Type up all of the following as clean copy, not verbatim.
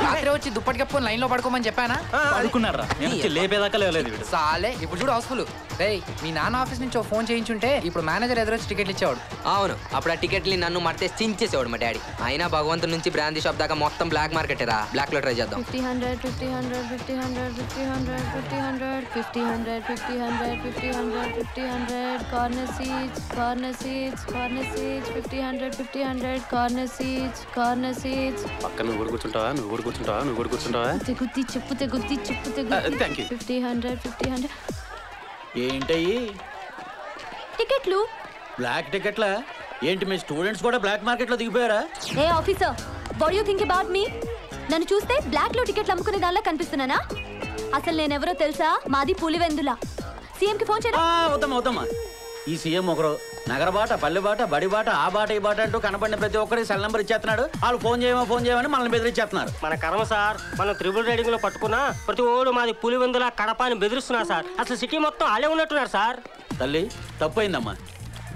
రాత్రి వచ్చి దుప్పటి కప్పుకొని లైన్ లో పడుకోమని చెప్పానా? పడుకున్నారా? లేపేదాకా లేవలేదు. సాలే ఇప్పుడు చూడు హౌస్ఫుల్. రేయ్ మీ నాన్న ఆఫీస్ నుంచి ఫోన్ చేయించుంటే ఇప్పుడు మేనేజర్ ఎదురొచ్చి టికెట్లు ఇచ్చేవాడు. అవును, అప్పుడు ఆ టికెట్లు నన్ను మడితే చించేసేవాడు మా డాడీ. అయినా భగవంతుడి నుంచి బ్రాందీ షాప్ దాకా మొత్తం బ్లాక్ మార్కెట్ రా. బ్లాక్ లో ట్రై చేద్దాం. 50 100 50 100 50 100 50 100 50 100 50 100 50 100 50 100 50 100 కార్నర్ సీట్స్ 50 100 50 100 కార్నర్ సీట్స్ పక్కన నువ్వు కూర్చుంటావా? తెగుద్ది చెప్పు 50 100 50 100 ఏంటయ్యి టికెట్లు. బ్లాక్ టికెట్లా? ఏంటి మీ స్టూడెంట్స్ కూడా బ్లాక్ మార్కెట్ లో దిగిపోయారా? ఏ officer, what you think about me? నన్ను చూస్తే బ్లాక్ లో టికెట్లు అమ్ముకునే దానిలా కనిపిస్తున్నానా? అసలు నేనెవరో తెలుసా? మాది పులివెందుల. సీఎం కి ఫోన్ చేయరా? అవుతామా. ఈ సీఎం ఒకరు నగర బాట, పల్లె బాట, బడి బాట, ఆ బాట ఈ బాట అంటూ కనపడిన ప్రతి ఒక్కరికి సెల్ నెంబర్ ఇచ్చేస్తున్నాడు. వాళ్ళు ఫోన్ చేయమని మనల్ని బెదిరించేస్తున్నారు. మన కర్మ సార్, మనం త్రిబుల్ రైడింగ్ లో పట్టుకున్నా ప్రతి ఓడు మాది పులివెందుల కడప అని బెదిరిస్తున్నారు సార్. అసలు సిటీ మొత్తం అలే ఉన్నట్టున్నారు సార్. తల్లి తప్పైందమ్మా.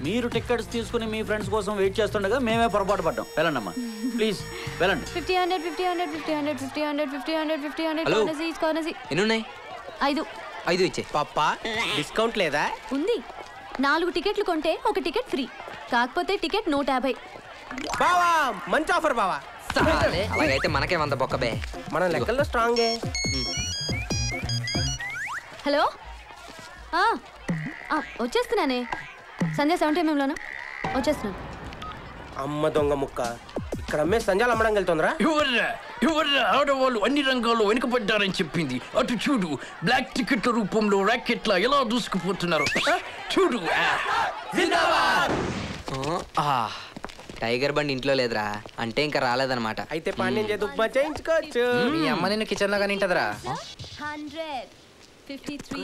మీరు టికెట్స్ తీసుకుని మీ ఫ్రెండ్స్ కోసం వెయిట్ చేస్తుండగా మేమే పొరపాటు పడ్డాం. వెళ్ళండమ్మా, ప్లీజ్ వెళ్ళండి. 50 100 50 100 50 100 50 100 50 100 50 100 కార్నర్ సీట్స్. ఎన్నున్నాయి? 5 ఇచ్చే. పప్పా డిస్కౌంట్ లేదా? ఉంది. 4 టికెట్లు కొంటే ఒక టికెట్ ఫ్రీ. కాకపోతే టికెట్ 150. బావా మంచి ఆఫర్ బావా. అలాగైతే మనకే 100 బొక్క బే. మన లెక్కల్లో స్ట్రాంగే. హలో, వచ్చేస్తున్నానే. సంధ్య 70mm వచ్చేస్తున్నాను. అమ్మ దొంగ ముక్క, ఇక్కడ అమ్మే సంజాలు అమ్మడం వెళ్తుందిరా. ఎవర్రా ఆడవాళ్ళు అన్ని రంగాల్లో వెనుకబడ్డారని చెప్పింది. అటు చూడు, బ్లాక్ టికెట్ల రూపంలో ర్యాకెట్లా ఎలా దూసుకుపోతున్నారు చూడు. టైగర్ బండి ఇంట్లో లేదురా అంటే ఇంకా రాలేదన్నమాట. అయితే పాండ్యం చేతి ఉప్మా చేయించుకోవచ్చు. మీ అమ్మ నిన్ను కిచెన్ లో కానీ ఉంటదిరా. 100 53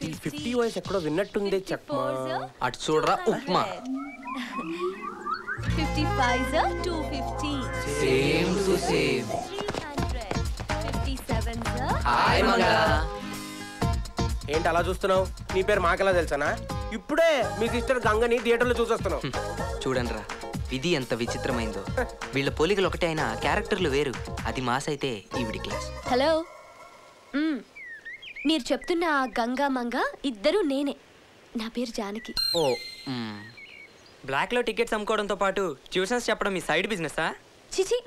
50 వాయిస్ ఎక్కడో విన్నట్టుంది చెప్పమా. అటు చూడరా upma. 55 250 same to same. 57 hi మంగళ. ఏంటి అలా చూస్తున్నావు? నీ పేరు మాకెలా తెలుసానా? ఇప్పుడే మీ సిస్టర్ గంగని థియేటర్లో చూసొస్తున్నావు. చూడండి రా, విధి ఎంత విచిత్రమైందో. వీళ్ళ పోలికలు ఒకటే అయినా క్యారెక్టర్లు వేరు. అది మాస్ అయితే ఈవిడి క్లాస్. హలో, మీరు చెప్తున్న గంగా మంగ ఇద్దరు నేనే. నా పేరు జానకి. ఓ బ్లాక్ లో టికెట్స్ అమ్ముకోవడంతో పాటు ట్యూషన్స్ చెప్పడం మీ సైడ్ బిజినెసా? చిచి,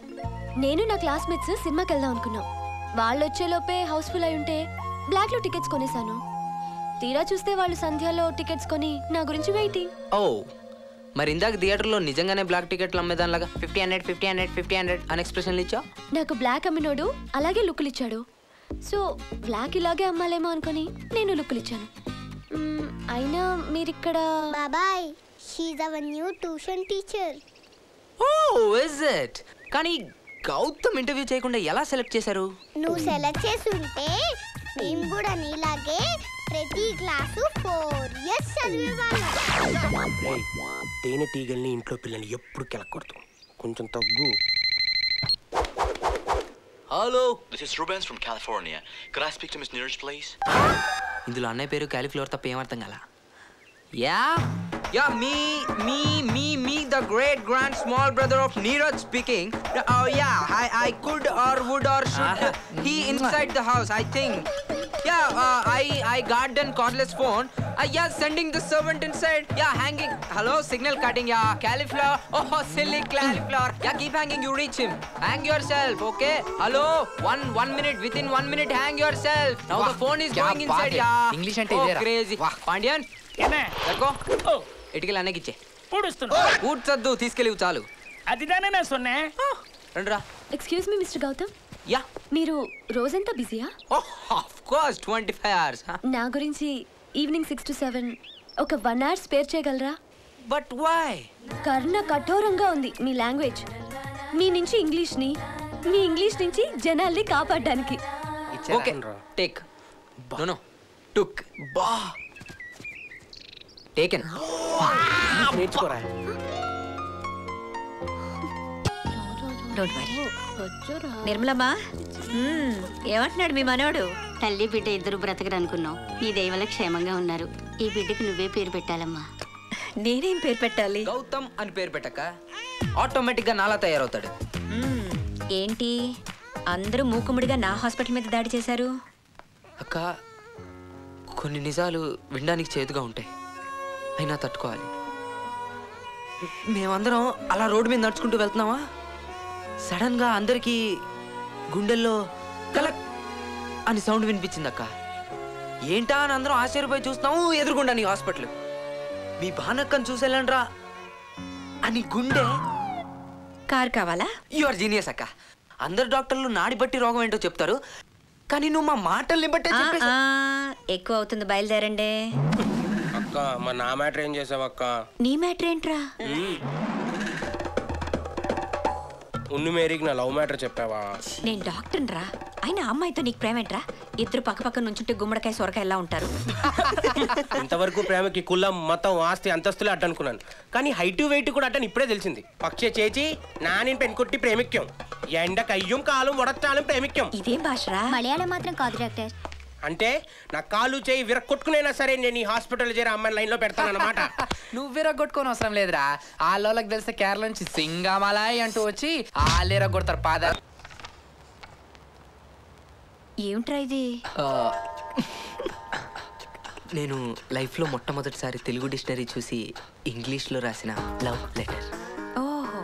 నేను నా క్లాస్మేట్స్ సినిమాకి వెళ్దాం అనుకున్నాం. వాళ్ళు వచ్చేలోపే హౌస్ఫుల్ అయి ఉంటే బ్లాక్ లో టికెట్స్ కొనేసాను. తీరా చూస్తే వాళ్ళు సంధ్యలో టికెట్స్ కొని నా గురించి వెయిటింగ్. ఓ మరి ఇందాక థియేటర్లో నిజంగానే బ్లాక్ టికెట్లు అమ్మేదానిలాగా 50 100 50 100 50 100 అని ఎక్స్ప్రెషన్లు ఇచ్చావు. నాకు బ్లాక్ అమ్మినోడు అలాగే లుక్కులు ఇచ్చాడు. సో బ్లాక్ ఇలాగే అమ్మాలేమో అనుకుని నేను లుక్కులు ఇచ్చాను. అయినా మీరిక్కడ. బాబాయ్, she our new tuition teacher. Oh is it? కానీ గౌతమ్ ఇంటర్వ్యూ చేయకుండా ఎలా సెలెక్ట్ చేశారు? నువ్వు సెలెక్ట్ చేసి ఉంటే మేము కూడా నీలాగే ప్రతి క్లాసు 4 years చదివేవాళ్ళం. తేనె టీగల్ని ఇంట్లో పిల్లల్ని ఎప్పుడు కెలకూడదు. కొంచెం తగ్గు. Hello, this is Rubens from California. Could I speak to Miss Neeraj, please? ఇందులో అన్నయ్య పేరు క్యాలిఫ్లవర్ తప్ప ఏమర్థం కాల. Yeah, me, the great grand small brother of Neeraj speaking. Oh yeah, I could or would or should. He inside the house, I think. Yeah, I got an cordless phone. Yeah, sending the servant inside. Yeah, hanging. Hello, signal cutting. Yeah, cauliflower. Oh, silly cauliflower. Yeah, keep hanging. You reach him. Hang yourself, okay? Hello, one minute. Within 1 minute, hang yourself. Now the phone is going inside. Yeah. English ante idera. Crazy. Pandian. Let's go. ఇటుకలు అన్నకి ఇచ్చే. ఊడ్చొద్దు, తీసుకెళ్ళి చాలు. అదిదానే నా సొన్నే. రండిరా. Excuse me mister Gautam. Yeah, మీరు రోజంతా బిజీయా? Of course 25 hours. నా గురించి ఈవినింగ్ 6 to 7 ఒక 1 hour స్పేర్ చేయగలరా? But why? కర్ణ కఠోరంగా ఉంది మీ లాంగ్వేజ్. మీ నుంచి ఇంగ్లీష్ని, మీ ఇంగ్లీష్ నుంచి జనాల్ని కాపాడడానికి. Okay, take. నో టుక్. బా టేకెన్. నేర్చుకోరా. నిర్మలమ్మా, ఏమంటున్నాడు మీ మనోడు? తల్లి బిడ్డ ఇద్దరు బ్రతకరనుకున్నావు. నీ దైవల క్షేమంగా ఉన్నారు. ఈ బిడ్డకి నువ్వే పేరు పెట్టాలమ్మా. నేనేం పేరు పెట్టాలి? గౌతమ్ అని పేరు పెట్టక ఆటోమేటిక్ గా నాలా తయారవుతాడు. ఏంటి అందరూ మూకుముడిగా నా హాస్పిటల్ మీద దాడి చేశారు? అక్క కొన్ని నిజాలు వినడానికి చేదుగా ఉంటాయి, అయినా తట్టుకోవాలి. మేమందరం అలా రోడ్డు మీద నడుచుకుంటూ వెళ్తున్నావా, సడన్ గా అందరికీ గుండెల్లో కలక్ అని సౌండ్ వినిపించింది అక్క. ఏంటా అని అందరం ఆశ్చర్యపోయి చూస్తున్నాము. ఎదురుగుండా నీ హాస్పిటల్. మీ బానక్కని చూసేళ్ళండ్రా అని గుండె. కార్ కావాలా? యు ఆర్ జీనియస్ అక్క. అందరు డాక్టర్లు నాడి బట్టి రోగం ఏంటో చెప్తారు, కానీ నువ్వు మా మాటల్ని బట్టే చెప్పేసి. ఎక్కువ అవుతుంది, బయలుదేరండి. అక్క మా నా మ్యాటర్ ఏం చేసావు అక్క? నీ మ్యాటర్ ఏంట్రా? ఉన్ని మేరీకి నా లవ్ మ్యాటర్ చెప్పావా? నేను డాక్టర్ రా, అయినా అమ్మాయితో నీకు ప్రేమేంట్రా? ఇద్దరు పక్క పక్క నుంచుంటే గుమ్మడికాయ సొరకాయ ఎలా ఉంటారు? ఇంతవరకు ప్రేమకి కులం మతం ఆస్తి అంతస్తులే అడ్డనుకున్నాను, కానీ హైట్ వెయిట్ కూడా అడ్డని ఇప్పుడే తెలిసింది. పక్షే చేచి నాని పెన్కొట్టి ప్రేమిక్యం, ఎండ కయ్యం కాలం వడచ్చాలం ప్రేమిక్యం. ఇదేం భాషరా? మలయాళం మాత్రం కాదు డాక్టర్. అంటే నా కాలు చేయి విరక్కొట్టుకునైనా సరే నేను ఈ హాస్పిటల్ చేరి అమ్మాయి లైన్ లో పెడతానన్నమాట. నువ్వు విరగొట్టుకోని అవసరం లేదురా. వాళ్ళకి తెలిస్తే కేరళ నుంచి సింగమలాయ్ అంటూ వచ్చి వాళ్ళు విరగొడతారు పాద. ఏమిట్రా ఇది? నేను లైఫ్లో మొట్టమొదటిసారి తెలుగు డిక్షనరీ చూసి ఇంగ్లీష్లో రాసిన లవ్ లెటర్. ఓహో,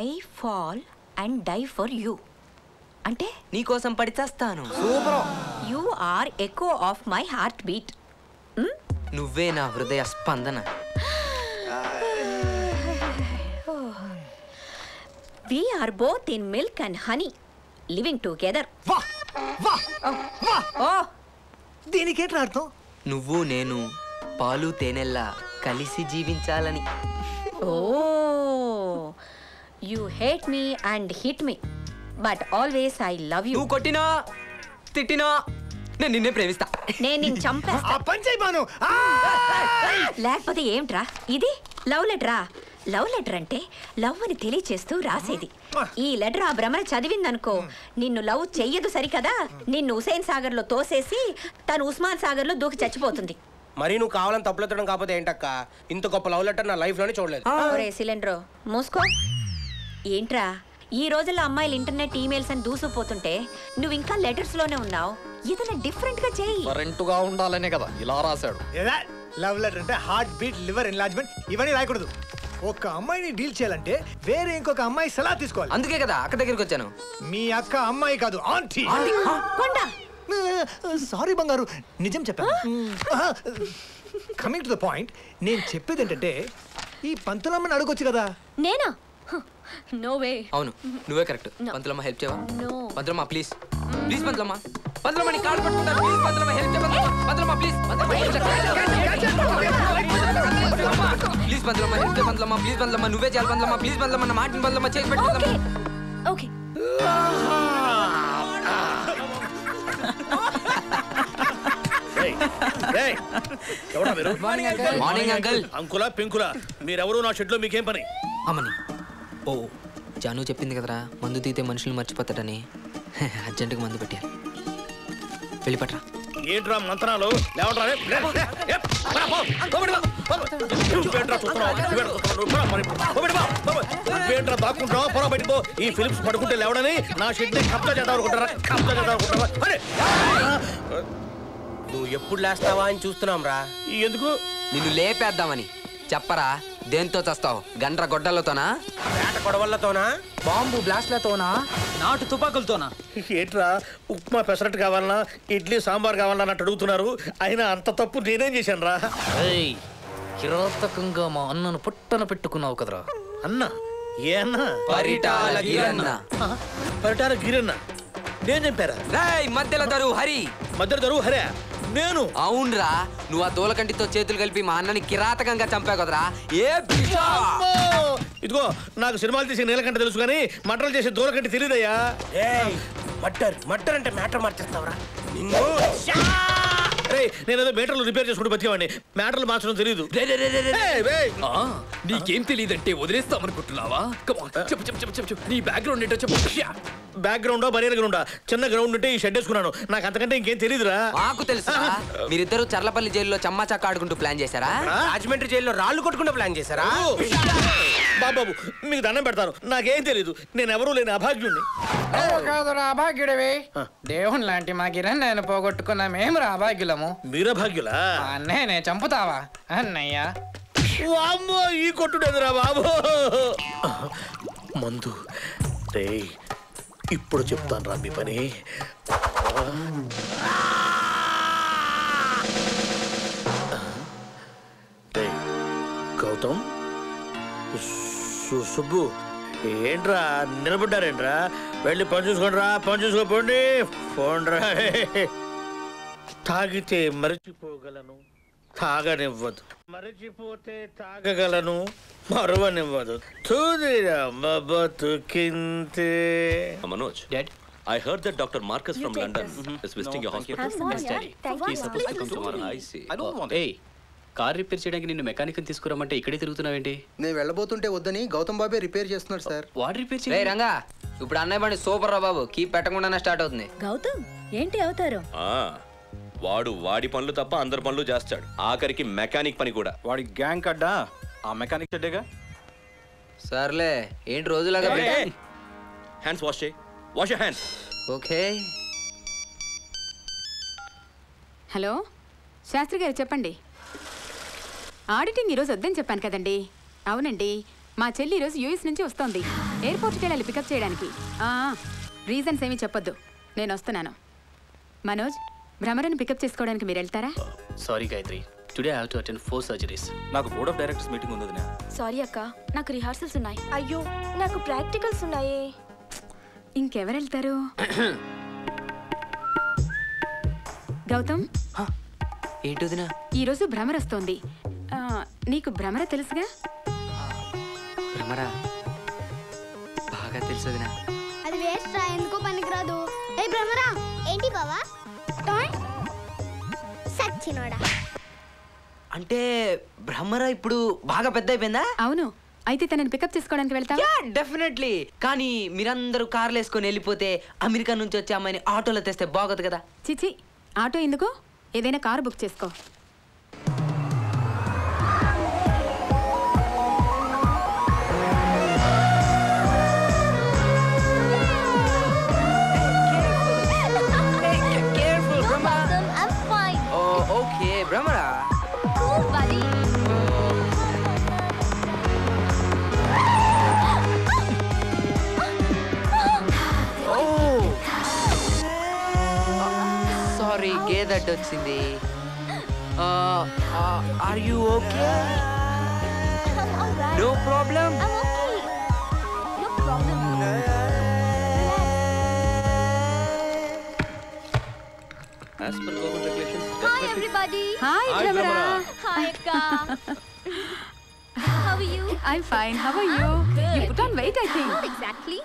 I fall and die for you అంటే నీకోసం పడిచేస్తాను. You are echo of my heartbeat. నువ్వే నా హృదయ స్పందన. We are both in milk and honey living together. దీనికేట్లా అర్థం? నువ్వు నేను పాలు తేనెల్లా కలిసి జీవించాలని. ఓ, you hate me and hit me, but always I love you. నువ్వు కొట్టినా తిట్టినా నేను నిన్నే ప్రేమిస్తా. నేను నిన్ను చంపేస్తా. లేకపోతే ఏమిట్రా ఇది? లవ్ లెటరా? లవ్ లెటర్ అంటే లవ్ అని తెలియచేస్తూ రాసేది. ఈ లెటర్ ఆ భ్రమణ చదివిందనుకో, నిన్ను లవ్ చెయ్యదు సరికదా, నిన్ను హుసేన్ సాగర్ లో తోసేసి తను ఉస్మాన్ సాగర్ లో దూకి చచ్చిపోతుంది. మరి నువ్వు కావాలని తప్పులెత్తడం కాకపోతే ఏంటక్క? ఇంత గొప్ప లవ్ లెటర్ నా లైఫ్ లోనే చూడలేదు. సిలిండర్ మూసుకో. ఏంట్రా ఈ రోజుల్లో అమ్మాయిలు ఇంటర్నెట్ ఈమెయిల్స్ అని దూసుకుపోతుంటే నువ్వు ఇంకా లెటర్స్ లోనే ఉన్నావు. ఏదైనా డిఫరెంట్ గా చెయ్యి. కరెంటుగా ఉండాలనే కదా ఇలా రాశాడు. లవ్ లెటర్ అంటే హార్ట్ బీట్, లివర్ ఎన్లార్జ్మెంట్ ఇవన్నీ రాయకూడదు. ఒక అమ్మాయిని డీల్ చేయాలంటే వేరే ఇంకొక అమ్మాయి సలహా తీసుకోవాలి. అందుకే కదా అక్క దగ్గరికి వచ్చాను. మీ అక్క అమ్మాయి కాదు, ఆంటీ. సారీ బంగారు, నిజం చెప్పాను. కమింగ్ టు ద పాయింట్, నేను చెప్పేది ఏంటంటే ఈ పంతులమ్మని అడగొచ్చు కదా. నేనా? No way. అవును, నువ్వే కరెక్ట్. పంతులమ్మ హెల్ప్ చేయవా? పంతులమ్మ ప్లీజ్ ప్లీజ్. పంతులమ్మ పంతులమ్మ నీ కాళ్ళు పట్టుకుంటాను ప్లీజ్. పంతులమ్మ హెల్ప్ చేయ. పంతులమ్మ ప్లీజ్. ప్లీజ్ పంతులమ్మ హెల్ప్ చేయ. పంతులమ్మ ప్లీజ్. పంతులమ్మ నువ్వే చేయాలి. పంతులమ్మ ప్లీజ్. పంతులమ్మ నా మాటిని పంతులమ్మ చేసి పెట్టి. ఓకే. Morning uncle. అంకులా పెంకులా మీరెవరు నా షెడ్ లో మీకేం పని? అమ్మని. ఓ జాను చెప్పింది కదరా మందు తీతే మనుషులు మర్చిపోతాడని. అర్జెంటుగా మందు పెట్టారు. వెళ్ళి పట్రా. ఏంట్రా మంత్రాలు? ఏంట్రా దాక్కుంటావా? పొర బయటపో. ఈ ఫిలిప్స్ పడుకుంటే లేవడని నా షెడ్ ని కబ్జా చేద్దాం అనుకుంటారా? కబ్జా చేద్దాం అనుకుంటారా? నువ్వు ఎప్పుడు లేస్తావా అని చూస్తున్నాం రా. ఎందుకు? నిన్ను లేపేద్దామని. చెప్పరా దేంతో చస్తావు? గండ్ర గొడ్డలతోనా? వేట కొడవళ్ళతోనా? బాంబు బ్లాస్ట్లతోనా? నాటు తుపాకులతోనా? ఏంట్రా ఉప్మా పెసరట్టు కావాలన్నా ఇడ్లీ సాంబార్ కావాలన్నా అన్నట్టు అడుగుతున్నారు. అయినా అంత తప్పు నేనేం చేశాను రా? కిరాతకంగా మా అన్నను పుట్టన పెట్టుకున్నావు కదరా. అన్న ఏ అన్న? పరిటాల గిరన్న. పరిటాల గిరన్న నేను చంపారా? మధ్యలో దరువు హరి. మధ్యలో దరువు హరే నేను? అవునరా, నువ్వు ఆ దూలకంటితో చేతులు కలిపి మా అన్నని కిరాతకంగా చంపావు కదరా. ఇదిగో నాకు సినిమాలు తీసే నీలకంట తెలుసు కానీ మటర్లు చేసే దూలకంటి తెలియదయ్యా. మట్టర్ మట్టర్ అంటే మ్యాటర్ మార్చేస్తావరా నిన్ను? నేనేదో మీటర్లు రిపేర్ చేసుకుంటూ బతికేవాడిని, మ్యాటర్లు మార్చడం తెలియదు. నీకేం తెలియదంటే వదిలేస్తామనుకుంటున్నావా? చెప్పు చెప్పు చెప్పు చెప్పు నీ బ్యాక్గ్రౌండ్ ఏంటో చెప్పు. బ్యాక్గ్రౌండా బరియర్ గ్రౌండా? చిన్న గ్రౌండ్ ఉంటే ఈ షెడ్ వేసుకున్నాను, నాకు అంతకంటే ఇంకేం తెలియదురా. మాకు తెలుసా? మీరిద్దరు చర్లపల్లి జైల్లో చమ్మా చక్క ఆడుకుంటూ ప్లాన్ చేశారా? రాజమండ్రి జైల్లో రాళ్ళు కొట్టుకుంటూ ప్లాన్ చేశారా? బాబు మీకు దండం పెడతాను, నాకేం తెలీదు, నేను ఎవరూ లేని అభాగ్యుణ్ణి. కాదురా అభాగ్యుడివి, దేవుని లాంటి మా గిరణ్ నేను పోగొట్టుకున్నా మేము రా అభాగ్యులము. మీరభాగ్యులా? అన్నయ్య చంపుతావా అన్నయ్య? అమ్మో ఈ కొట్టుడేదిరా బాబు. మందు రే, ఇప్పుడు చెప్తాను రా మీ పని. గౌతమ్, సుబ్బు ఏంట్రా నిలబడ్డారేంట్రా? వెళ్ళి పని చూసుకోండి రా, పని చూసుకోపోండి. పోండ్రా. తాగితే మరచిపోగలను, తాగనివ్వదు. మరచిపోతే తాగగలను, మరవనివ్వదు. Manoj, Dad, I heard that Dr. Marcus from London is visiting your hospital. Have some, yeah. Daddy. He's supposed to come tomorrow. I see. I don't want. Hey, car repair చేయడానికి నిన్ను మెకానిక్ తీసుకురామంటే ఇక్కడే తిరుగుతున్నావేంటి? నేను వెళ్ళబోతుంటే వద్దని గౌతమ్ బాబే repair చేస్తున్నాడు sir. వాడు repair రే రంగా, ఇప్పుడు అన్నయ్య బండి సూపర్ రా బాబు, కీ పెట్టకుండానే స్టార్ట్ అవుతుంది. గౌతమ్ ఏంటి అవుతారు? వాడు వాడి పనులు తప్ప అందరి పనులు చేస్తాడు, ఆఖరికి మెకానిక్ పని కూడా. వాడి గ్యాంగ్ కడ్డా ఆ మెకానిక్ చెడ్డేగా. సర్లే, ఏంటి రోజులాగా హ్యాండ్స్ వాష్ చేయి, wash your hands. Okay. Hello Shastri గారు చెప్పండి. ఆడిటింగ్ ఈరోజు వద్దని చెప్పాను కదండి. అవునండి, మా చెల్లి ఈరోజు యూఎస్ నుంచి వస్తోంది. ఎయిర్పోర్ట్కి వెళ్ళాలి పికప్ చేయడానికి. రీజన్స్ ఏమీ చెప్పొద్దు, నేను వస్తున్నాను. మనోజ్, భ్రమరని పికప్ చేసుకోవడానికి మీరు వెళ్తారా? Sorry Gayatri, today I have to attend 4 surgeries. నాకు బోర్డ్ ఆఫ్ డైరెక్టర్స్ మీటింగ్ ఉంది వదినా. సారీ అక్క, నాకు రిహార్సల్స్ ఉన్నాయి. అయ్యో నాకు ప్రాక్టికల్స్ ఉన్నాయే. ఇంకెవరు వెళ్తారు? గౌతమ్, ఏంటోదినా ఈరోజు భ్రమర వస్తోంది. నీకు భ్రమర తెలుసుగా? భ్రమరా బాగా తెలుసుదినా. అది వేస్ట్ రా, ఎందుకో పనికిరాదు. ఏ భ్రమరా. ఏంటి బావా? సచ్చినోడా. అంటే భ్రమర ఇప్పుడు బాగా పెద్ద అయిపోయిందా? అవును. అయితే తనని పికప్ చేసుకోవడానికి వెళ్తావా? డెఫినెట్లీ. కానీ మీరందరూ కార్లు వేసుకొని వెళ్ళిపోతే అమెరికా నుంచి వచ్చే అమ్మాయిని ఆటోలో తెస్తే బాగోదు కదా. చిచి, ఆటో ఎందుకు? ఏదైనా కారు బుక్ చేసుకో. ఓకే భ్రమరా. సారీ, గేదడ్డు వచ్చింది. Are you okay? No problem. As per government regulations, Hi everybody. Hi Bramara. Hi Akka. How are you? I'm fine. How are you? Good. You put on weight, I think. Exactly.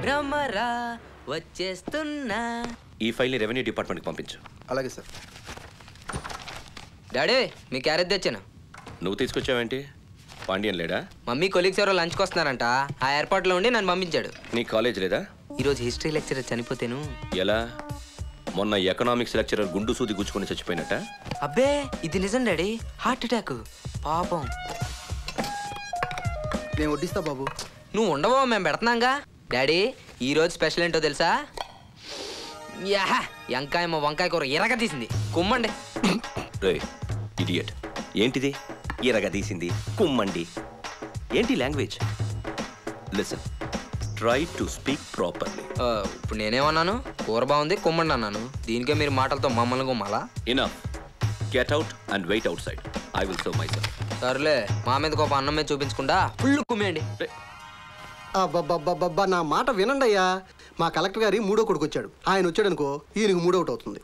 Bhramara వచ్చేస్తున్నా. ఈ ఫైల్ని revenue డిపార్ట్మెంట్కి పంపించు. అలాగే sir. Daddy, మీ carrot తెచ్చాను. నువ్వు తీసుకొచ్చావేంటి? పాండ్యన్ లేడా? Mummy colleagues ఎవరో లంచ్కి వస్తున్నారంట, ఆ ఏర్పాట్లో ఉండి నన్ను పంపించాడు. నీ కాలేజ్ లేదా? ఈరోజు హిస్టరీ లెక్చరర్ చనిపోతేను. ఎలా? మొన్న ఎకనామిక్స్ లెక్చరర్ గుండు సూది గుచ్చుకొని చచ్చిపోయినట్ట? అబ్బే, ఇది నిజం డాడీ. Heart attack. పాపం. నేను వడ్డిస్తా బాబు. నువ్వు ఉండవో, మేము పెడుతున్నాంగా. డాడీ, ఈరోజు స్పెషల్ ఏంటో తెలుసా? యా, వంకాయమ్మ వంకాయ కూర ఎరగ తీసింది, కుమ్మండి. రే ఇడియట్, ఏంటిది ఎరగ తీసింది కుమ్మండి? ఏంటి language? Listen, try to speak properly. ఇప్పుడు నేనేమన్నాను? కూర బాగుంది కుమ్మండి అన్నాను. దీనికే మీరు మాటలతో మమ్మల్ని గుమ్మాలా? Enough. Get out and wait outside. I will serve myself. సర్లే మా మీద కోపం అన్నం మీద చూపించకుండా ఫుల్ కుమ్మేయండి. అబ్బబ్బబ్బబ్బా నా మాట వినండి అయ్యా. మా కలెక్టర్ గారి 3వ కొడుకు వచ్చాడు. ఆయన వచ్చాడనుకో ఈయనకు 3 అవుట్ అవుతుంది.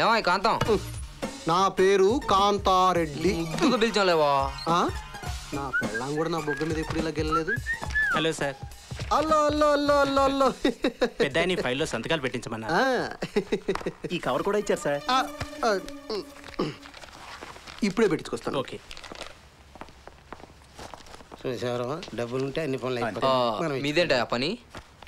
ఏమో కాంతం. నా పేరు కాంతారెడ్డి. ఎందుకు పిలిచలేవా? నా పెళ్ళాం కూడా నా బొగ్గ మీద ఎప్పుడు ఇలా గెలలేదు. Hello sir. అల్లో అల్లో అల్లో అల్లో అల్లో. పెద్ద నీ ఫైల్లో సంతకాలు పెట్టించమన్నా. ఈ కవర్ కూడా ఇచ్చారు సార్. ఇప్పుడే పెట్టించుకొస్తాను. ఓకే. చూసావా, డబ్బులుంటే అన్ని పనులు అయిపోతాయి. మీదేంట పని?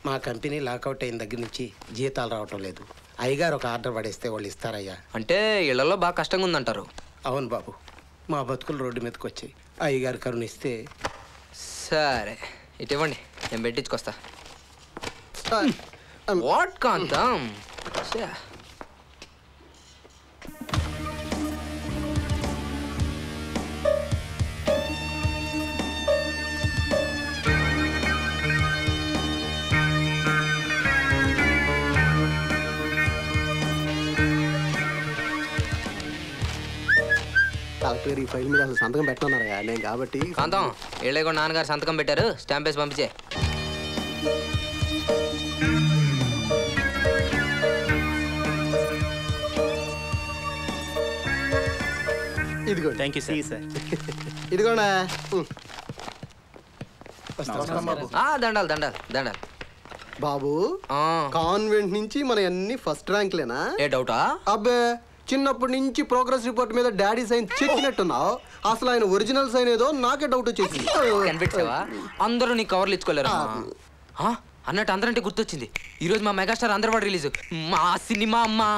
మా కంపెనీ లాకౌట్ అయిన దగ్గర నుంచి జీతాలు రావటం లేదు. అయ్యగారు ఒక ఆర్డర్ పడేస్తే వాళ్ళు ఇస్తారయ్యా. అంటే ఇళ్లలో బాగా కష్టంగా ఉందంటారు. అవును బాబు, మా బతుకులు రోడ్డు మీదకి వచ్చాయి. అయ్యగారు కరుణిస్తే. సరే ఇటు ఇవ్వండి, నేను పెట్టించుకొస్తా. వాట్ కాంతం? కలెక్టర్ ఈ ఫైల్ మీద అసలు సంతకం పెట్టనున్నారా నేను కాబట్టి. కాంతం ఏళ్ళే కూడా నాన్నగారు సంతకం పెట్టారు, స్టాంప్ వేసి పంపించే. ఇదిగో. Thank you sir. ఇదిగోండి. దండాలు దండాలు దండాలు. బాబు కాన్వెంట్ నుంచి మన అన్ని ఫస్ట్ ర్యాంక్లేనా? ఏ డౌటా? అబ్బే చిన్నప్పటి నుంచి ప్రోగ్రెస్ రిపోర్ట్ మీద డాడీ సైన్ చెక్కినట్టున్నావు. అసలు ఆయన ఒరిజినల్ సైన్ ఏదో నాకే డౌట్ వచ్చేసింది. కనిపెట్టావా? అందరూ నీ కవర్లు ఇచ్చుకోలేరు అన్నట్టు. అందరంటే గుర్తొచ్చింది, ఈ రోజు మా మెగాస్టార్ అందర్వాడు రిలీజ్. మా సినిమా అమ్మా.